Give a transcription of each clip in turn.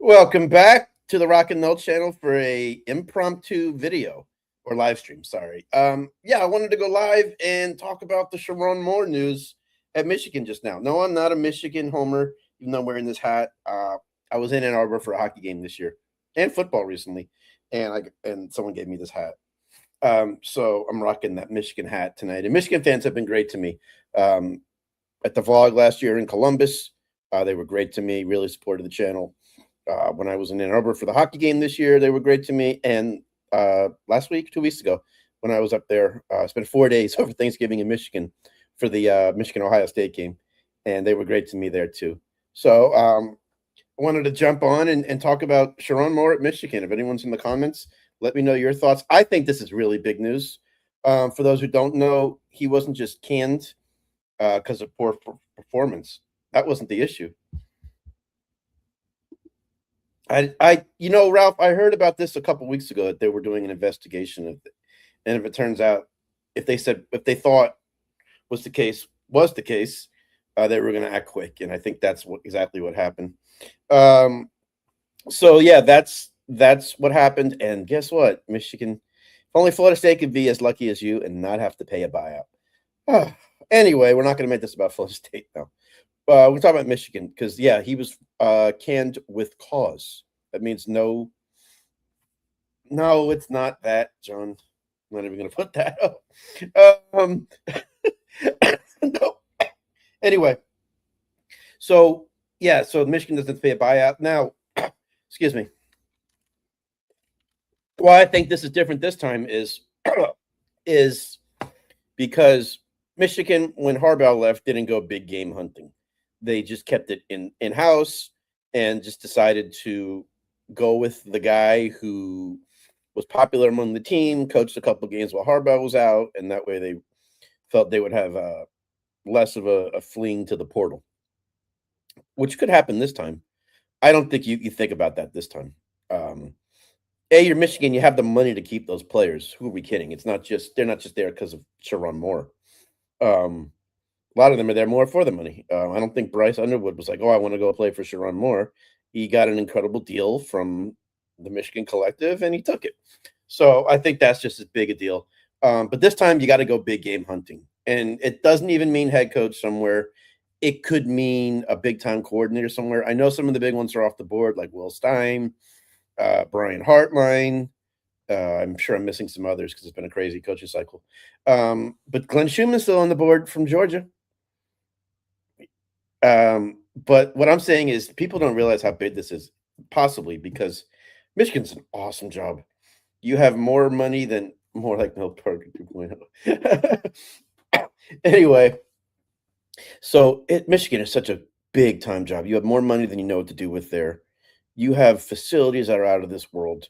Welcome back to the Rock and Roll channel for a impromptu video or live stream. Sorry. Yeah, I wanted to go live and talk about the Sherrone Moore news at Michigan just now. No, I'm not a Michigan homer, even though I'm wearing this hat. I was in Ann Arbor for a hockey game this year and football recently, and someone gave me this hat. So I'm rocking that Michigan hat tonight. And Michigan fans have been great to me. Um, at the vlog last year in Columbus, they were great to me. Really supported the channel. When I was in Ann Arbor for the hockey game this year, they were great to me. And last week, 2 weeks ago, when I was up there, I spent 4 days over Thanksgiving in Michigan for the Michigan Ohio State game, and they were great to me there too. So I wanted to jump on and talk about Sherrone Moore at Michigan. If anyone's in the comments, let me know your thoughts. I think this is really big news. For those who don't know, he wasn't just canned because of poor performance. That wasn't the issue. Ralph, I heard about this a couple weeks ago that they were doing an investigation of it, and if it turns out, if they thought was the case, they were going to act quick, and I think that's exactly what happened. Um, so yeah, that's what happened, and guess what, Michigan, if only Florida State could be as lucky as you and not have to pay a buyout. Anyway, we're not going to make this about Florida State now. We're talking about Michigan because yeah, he was canned with cause. That means no, it's not that, John. I'm not even going to put that up. No. Anyway, so yeah, so Michigan doesn't pay a buyout now. Excuse me. Why I think this is different this time is because Michigan, when Harbaugh left, didn't go big game hunting. They just kept it in house and just decided to go with the guy who was popular among the team, coached a couple games while Harbaugh was out, and that way they felt they would have less of a fleeing to the portal, which could happen this time. I don't think you think about that this time. You're Michigan. You have the money to keep those players. Who are we kidding? They're not just there because of Sherrone Moore. A lot of them are there more for the money. I don't think Bryce Underwood was like, "Oh, I want to go play for Sherrone Moore." He got an incredible deal from the Michigan Collective, and he took it. So I think that's just as big a deal. But this time, you got to go big game hunting, and it doesn't even mean head coach somewhere. It could mean a big time coordinator somewhere. I know some of the big ones are off the board, like Will Stein, Brian Hartline. I'm sure I'm missing some others because it's been a crazy coaching cycle. But Glenn Schumann's still on the board from Georgia. But what I'm saying is people don't realize how big this is, possibly because Michigan's an awesome job. You have more money than more like Mel Parker 2.0. Anyway, so Michigan is such a big time job. You have more money than you know what to do with there. You have facilities that are out of this world.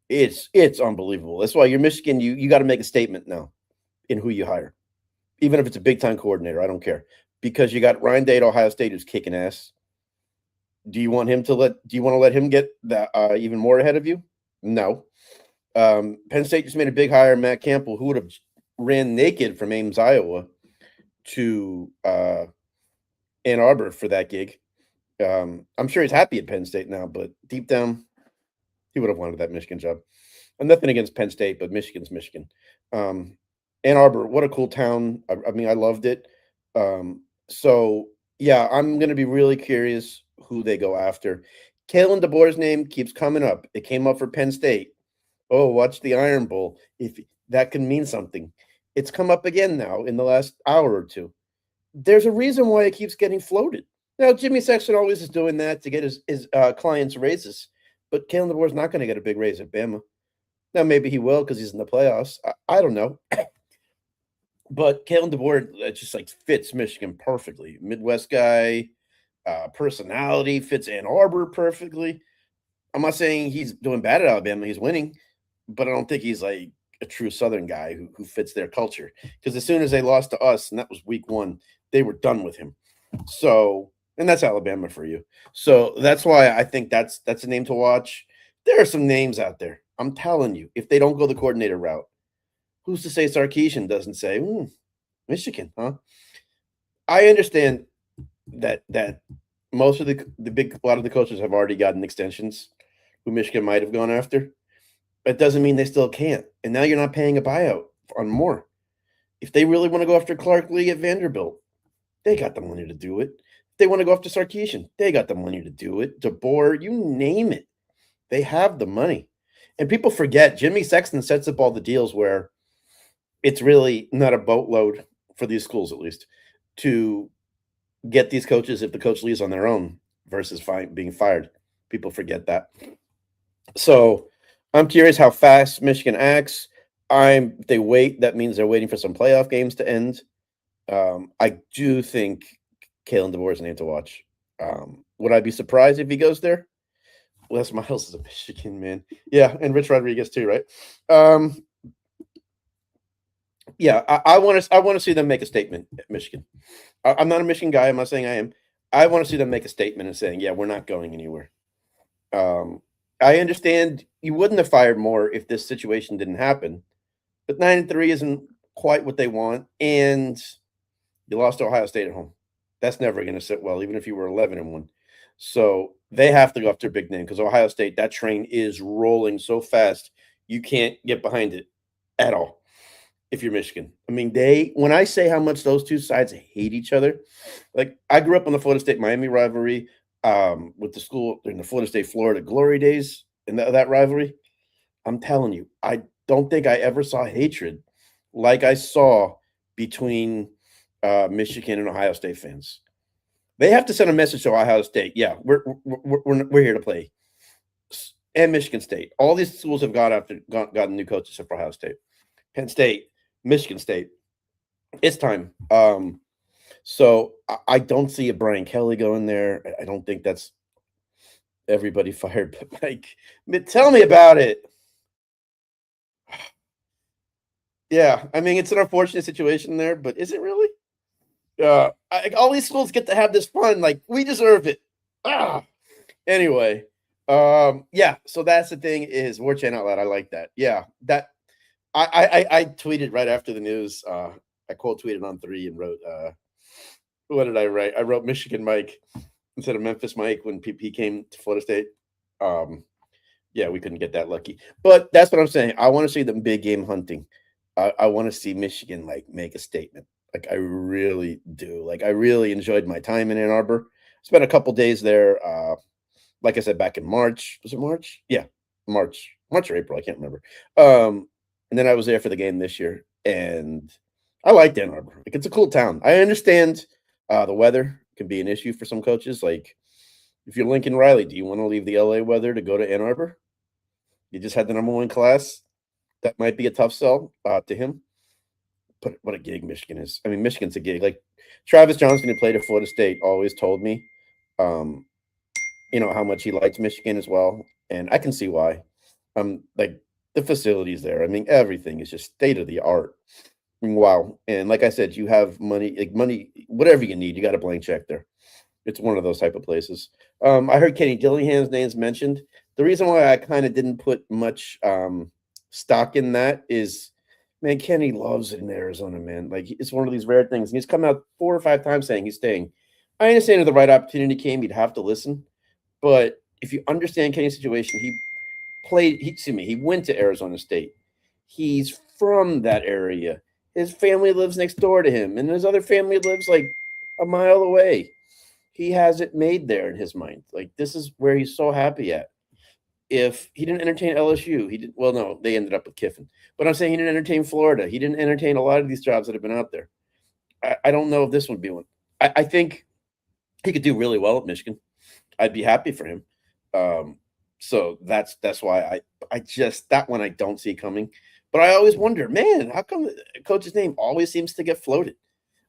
It's unbelievable. That's why you're Michigan. You got to make a statement now in who you hire, even if it's a big time coordinator. I don't care, because you got Ryan Day at Ohio State who's kicking ass. Do you want to let him get that even more ahead of you? No. Penn State just made a big hire, Matt Campbell, who would have ran naked from Ames, Iowa, to Ann Arbor for that gig. I'm sure he's happy at Penn State now, but deep down, he would have wanted that Michigan job. I'm nothing against Penn State, but Michigan's Michigan. Ann Arbor, what a cool town. I mean, I loved it. So yeah, I'm going to be really curious who they go after. Kalen DeBoer's name keeps coming up. It came up for Penn State. Oh, watch the Iron Bowl. If that can mean something. It's come up again now in the last hour or two. There's a reason why it keeps getting floated. Now, Jimmy Sexton always is doing that to get his clients raises, but Kalen DeBoer's not going to get a big raise at Bama. Now, maybe he will because he's in the playoffs. I don't know. But Kalen DeBoer just like fits Michigan perfectly. Midwest guy, personality, fits Ann Arbor perfectly. I'm not saying he's doing bad at Alabama. He's winning, but I don't think he's like a true Southern guy who fits their culture. Because as soon as they lost to us, and that was week 1, they were done with him. So, and that's Alabama for you. So that's why I think that's a name to watch. There are some names out there. I'm telling you, if they don't go the coordinator route, who's to say Sarkisian doesn't say, Michigan, huh? I understand that most of a lot of the coaches have already gotten extensions who Michigan might have gone after. That doesn't mean they still can't. And now you're not paying a buyout on more. If they really want to go after Clark Lee at Vanderbilt, they got the money to do it. If they want to go after Sarkisian, they got the money to do it. DeBoer, you name it. They have the money. And people forget Jimmy Sexton sets up all the deals where it's really not a boatload for these schools, at least, to get these coaches if the coach leaves on their own versus being fired. People forget that. So I'm curious how fast Michigan acts. If they wait, that means they're waiting for some playoff games to end. I do think Kalen DeBoer is a name to watch. Would I be surprised if he goes there? Les Miles is a Michigan man. Yeah, and Rich Rodriguez too, right? Yeah, I want to see them make a statement at Michigan. I'm not a Michigan guy. I'm not saying I am. I want to see them make a statement and saying, "Yeah, we're not going anywhere." I understand you wouldn't have fired more if this situation didn't happen, but 9-3 isn't quite what they want, and you lost to Ohio State at home. That's never going to sit well, even if you were 11-1. So they have to go after a big name because Ohio State, that train is rolling so fast, you can't get behind it at all if you're Michigan. I mean, when I say how much those two sides hate each other, like I grew up on the Florida State Miami rivalry with the school in the Florida State Florida glory days and that rivalry. I'm telling you, I don't think I ever saw hatred like I saw between Michigan and Ohio State fans. They have to send a message to Ohio State. Yeah, we're here to play, and Michigan State. All these schools have gotten new coaches for Ohio State, Penn State, Michigan State. It's time. So I don't see a Brian Kelly going there. I don't think that's everybody fired. But Mike, tell me about it. Yeah, I mean it's an unfortunate situation there, but is it really? All these schools get to have this fun. Like we deserve it. Ah. Anyway, yeah. So that's the thing is War Chant Out Loud. I like that. Yeah, that I tweeted right after the news. I quote tweeted on 3 and wrote, what did I write? I wrote Michigan Mike instead of Memphis Mike when he came to Florida State. Yeah, we couldn't get that lucky, but that's what I'm saying. I want to see them big game hunting. I want to see Michigan like make a statement. Like I really do. Like I really enjoyed my time in Ann Arbor. Spent a couple days there. Like I said, back in March. Was it March? Yeah, March or April. I can't remember. And then I was there for the game this year, and I liked Ann Arbor. Like it's a cool town. I understand the weather can be an issue for some coaches. Like if you're Lincoln Riley, do you want to leave the LA weather to go to Ann Arbor? You just had the #1 class. That might be a tough sell to him. But what a gig Michigan is. I mean, Michigan's a gig. Like Travis Johnson, who played at Florida State, always told me, um, how much he liked Michigan as well. And I can see why. Like the facilities there. I mean, everything is just state of the art. Wow. And like I said, you have money, whatever you need, you got a blank check there. It's one of those type of places. I heard Kenny Dillingham's names mentioned. The reason why I kind of didn't put much stock in that is, man, Kenny loves it in Arizona, man. Like it's one of these rare things. And he's come out 4 or 5 times saying he's staying. I understand if the right opportunity came, you'd have to listen. But if you understand Kenny's situation, he went to Arizona State. He's from that area. His family lives next door to him, and his other family lives like a mile away. He has it made there in his mind. Like this is where he's so happy at. If he didn't entertain LSU, he did well. No, they ended up with Kiffin. But I'm saying he didn't entertain Florida. He didn't entertain a lot of these jobs that have been out there. I don't know if this would be one. I think he could do really well at Michigan. I'd be happy for him. So that's why I just that one I don't see coming. But I always wonder, man, how come the coach's name always seems to get floated?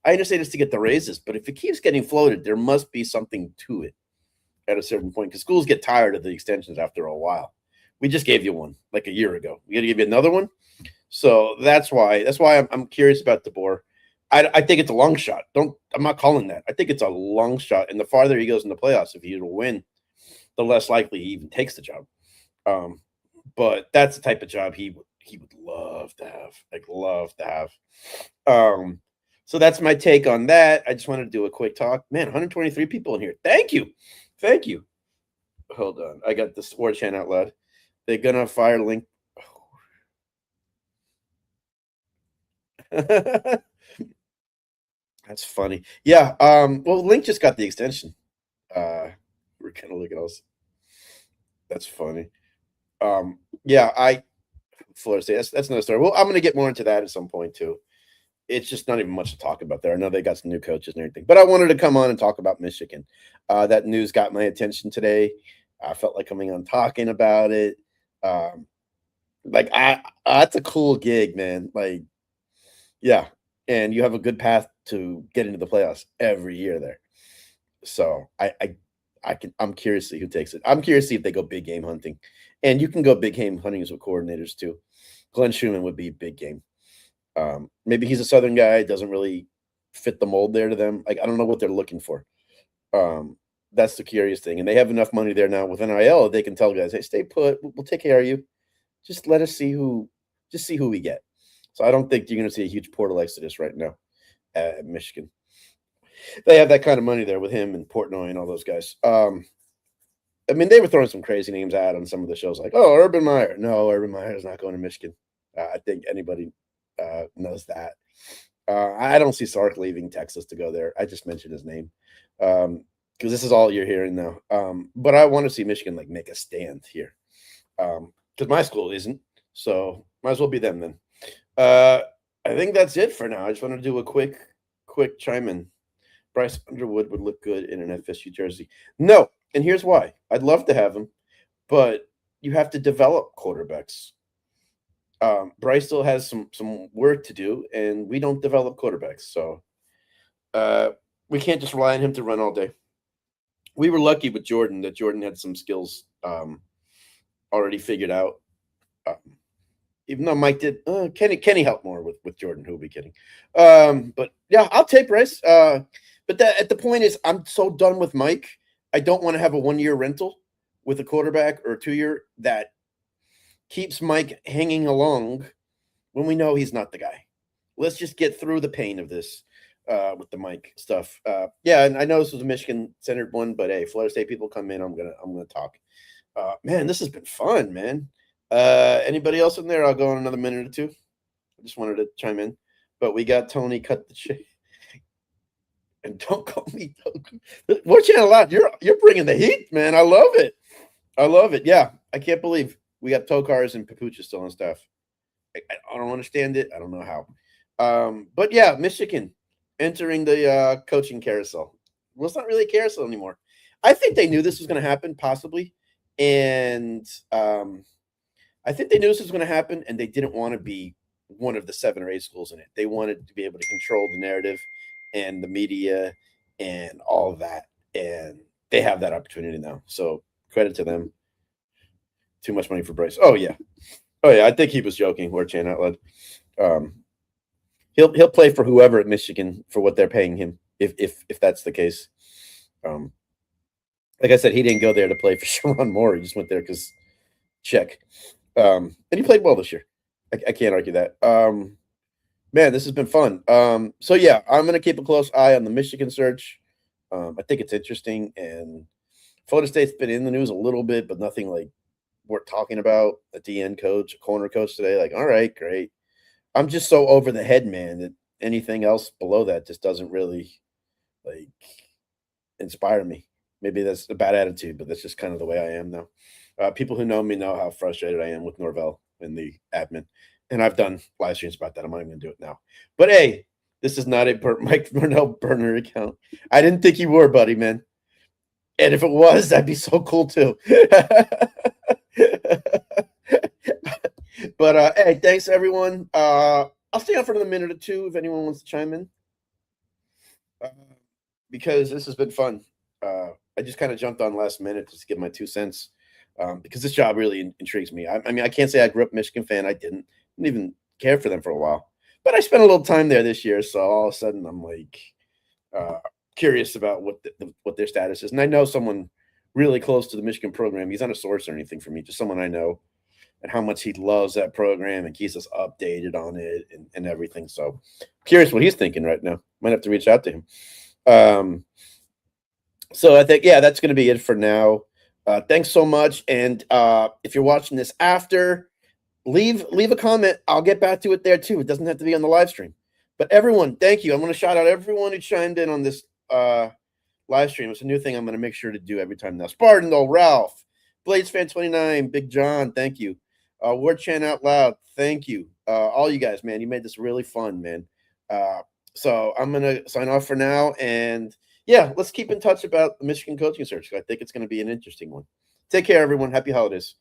I understand it's to get the raises, but if it keeps getting floated, there must be something to it at a certain point because schools get tired of the extensions after a while. We just gave you one like a year ago. We got to give you another one. So that's why I'm curious about DeBoer. I think it's a long shot. I'm not calling that. I think it's a long shot. And the farther he goes in the playoffs, if he will win, the less likely he even takes the job. But that's the type of job he would love to have. Like love to have. So that's my take on that. I just wanted to do a quick talk. Man, 123 people in here. Thank you. Thank you. Hold on. I got the sports chant out loud. They're gonna fire Link. That's funny. Yeah. Well, Link just got the extension. We're kind of looking else. That's funny. Yeah, I Florida State. That's another story. Well, I'm gonna get more into that at some point too. It's just not even much to talk about there. I know they got some new coaches and everything, but I wanted to come on and talk about Michigan. That news got my attention today. I felt like coming on talking about it. Um, like that's a cool gig, man. Like, yeah, and you have a good path to get into the playoffs every year there. So I'm curious to see who takes it. I'm curious to see if they go big game hunting, and you can go big game hunting with coordinators too. Glenn Schumann would be big game. Maybe he's a Southern guy, doesn't really fit the mold there to them. Like I don't know what they're looking for. That's the curious thing, and they have enough money there now with NIL. They can tell guys, "Hey, stay put. We'll take care of you. Just let us see who we get." So I don't think you're going to see a huge portal exodus right now at Michigan. They have that kind of money there with him and Portnoy and all those guys. I mean, they were throwing some crazy names out on some of the shows, like, "Oh, Urban Meyer." No, Urban Meyer is not going to Michigan. I think anybody knows that. I don't see Sark leaving Texas to go there. I just mentioned his name because this is all you're hearing now. But I want to see Michigan like make a stand here because my school isn't, so might as well be them then. I think that's it for now. I just want to do a quick chime in. Bryce Underwood would look good in an FSU jersey. No, and here's why. I'd love to have him, but you have to develop quarterbacks. Bryce still has some work to do, and we don't develop quarterbacks, so we can't just rely on him to run all day. We were lucky with Jordan that Jordan had some skills already figured out. Um, even though Mike did, Kenny helped more with Jordan. Who will be kidding? But yeah, I'll take Bryce. But at the point is, I'm so done with Mike. I don't want to have a 1-year rental with a quarterback or a 2-year that keeps Mike hanging along when we know he's not the guy. Let's just get through the pain of this with the Mike stuff. Yeah, and I know this was a Michigan centered one, but hey, Florida State people come in, I'm gonna talk. Man, this has been fun, man. Anybody else in there? I'll go on another minute or two. I just wanted to chime in, but we got Tony cut the shit. And don't call me. Watch out a lot. You're bringing the heat, man. I love it. I love it. Yeah, I can't believe we got Tokars and Papucha still on staff. I don't understand it. I don't know how. But yeah, Michigan entering the coaching carousel. Well, it's not really a carousel anymore. I think they knew this was going to happen, possibly, and I think they knew this was going to happen, and they didn't want to be one of the 7 or 8 schools in it. They wanted to be able to control the narrative and the media and all of that, and they have that opportunity now. So credit to them. Too much money for Bryce. Oh yeah. I think he was joking. We're chatting out loud. He'll play for whoever at Michigan for what they're paying him, if that's the case. Like I said, he didn't go there to play for Sherrone Moore. He just went there because check. And he played well this year. I can't argue that. Man, this has been fun. So yeah, I'm gonna keep a close eye on the Michigan search. I think it's interesting, and Florida State's been in the news a little bit, but nothing like worth talking about. A DN coach, a corner coach today. Like, all right, great. I'm just so over the head, man, that anything else below that just doesn't really like inspire me. Maybe that's a bad attitude, but that's just kind of the way I am now. People who know me know how frustrated I am with Norvell and the admin, and I've done live streams about that. I'm not even going to do it now. But hey, this is not a Mike Burnell burner account. I didn't think you were, buddy, man. And if it was, that'd be so cool too. But hey, thanks everyone. I'll stay on for another minute or two if anyone wants to chime in, because this has been fun. I just kind of jumped on last minute just to give my 2 cents, because this job really intrigues me. I mean, I can't say I grew up a Michigan fan. I didn't even care for them for a while, but I spent a little time there this year, so all of a sudden I'm like curious about what their status is. And I know someone really close to the Michigan program. He's not a source or anything for me, just someone I know. and how much he loves that program and keeps us updated on it and everything. So curious what he's thinking right now. Might have to reach out to him. Um, so I think, yeah, that's going to be it for now. Thanks so much. And if you're watching this after, leave a comment. I'll get back to it there too. It doesn't have to be on the live stream. But everyone, thank you. I'm going to shout out everyone who chimed in on this live stream. It's a new thing I'm going to make sure to do every time now. Spartan, though, Ralph, Blades Fan 29, Big John, thank you. Word Chant Out Loud, thank you. All you guys, man, you made this really fun, man. So I'm going to sign off for now. And yeah, let's keep in touch about the Michigan coaching search. I think it's going to be an interesting one. Take care, everyone. Happy holidays.